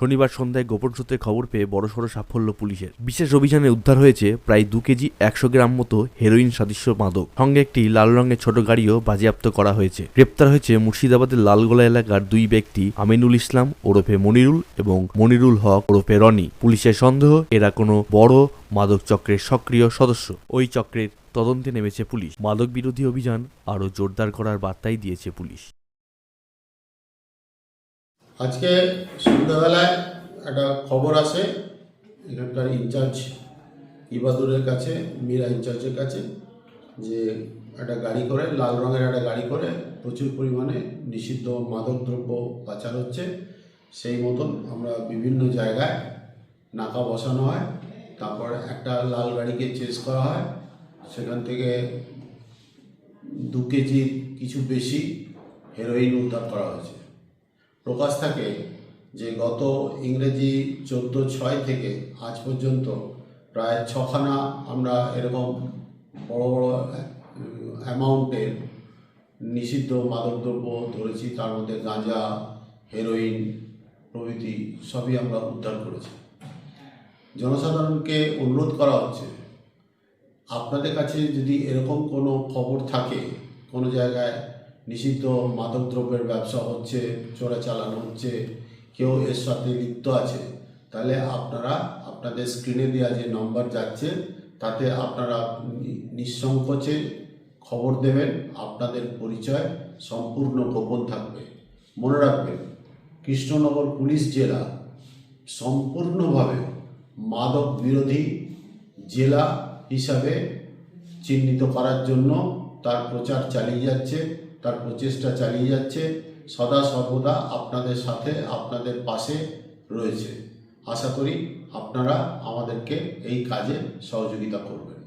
শনিবার সন্ধ্যায় গোপন সূত্রে খবর পেয়ে বড়সড় সাফল্য পুলিশের। বিশেষ অভিযানে উদ্ধার হয়েছে প্রায় 2 কেজি 100 গ্রাম মতো হেরোইন সদৃশ্য মাদক, সঙ্গে একটি লাল রঙের ছোট গাড়িও বাজেয়াপ্ত করা হয়েছে। গ্রেপ্তার হয়েছে মুর্শিদাবাদের লালগোলা এলাকার 2 ব্যক্তি, আমিনুল ইসলাম ওরফে মনিরুল এবং মনিরুল হক ওরফে রনি। পুলিশের সন্দেহ এরা কোনো বড় মাদক চক্রের সক্রিয় সদস্য। ওই চক্রের তদন্তে নেমেছে পুলিশ। মাদক বিরোধী অভিযান আরও জোরদার করার বার্তাই দিয়েছে পুলিশ। আজকে সন্ধ্যাবেলায় একটা খবর আসে এখানকার ইনচার্জ ইবাদুরের কাছে, মীরা ইনচার্জের কাছে, যে একটা গাড়ি করে, লাল রঙের একটা গাড়ি করে প্রচুর পরিমাণে নিষিদ্ধ মাদকদ্রব্য পাচার হচ্ছে। সেই মতন আমরা বিভিন্ন জায়গায় নাকা বসানো হয়, তারপর একটা লাল গাড়িকে চেস করা হয়। সেখান থেকে 2 কেজি কিছু বেশি হেরোইন উদ্ধার করা হয়েছে। প্রকাশ থাকে যে গত ইংরেজি 14/6 থেকে আজ পর্যন্ত প্রায় 6খানা আমরা এরকম বড় বড় অ্যামাউন্টের নিষিদ্ধ মাদকদ্রব্য ধরেছি। তার মধ্যে গাঁজা, হেরোইন প্রভৃতি সবই আমরা উদ্ধার করেছি। জনসাধারণকে অনুরোধ করা হচ্ছে, আপনাদের কাছে যদি এরকম কোনো খবর থাকে, কোনো জায়গায় নিষিদ্ধ মাদকদ্রব্যের ব্যবসা হচ্ছে, চোরাচালান হচ্ছে, কেউ এর সাথে লিপ্ত আছে, তাহলে আপনারা আপনাদের স্ক্রিনে দেওয়া যে নম্বর যাচ্ছে তাতে আপনারা নিঃসংকোচে খবর দেবেন। আপনাদের পরিচয় সম্পূর্ণ গোপন থাকবে। মনে রাখবেন, কৃষ্ণনগর পুলিশ জেলা সম্পূর্ণভাবে মাদক বিরোধী জেলা হিসাবে চিহ্নিত করার জন্য তার প্রচার চালিয়ে যাচ্ছে, তার প্রচেষ্টা চালিয়ে যাচ্ছে। সদা সর্বদা আপনাদের সাথে, আপনাদের পাশে রয়েছে। আশা করি আপনারা আমাদেরকে এই কাজে সহযোগিতা করবেন।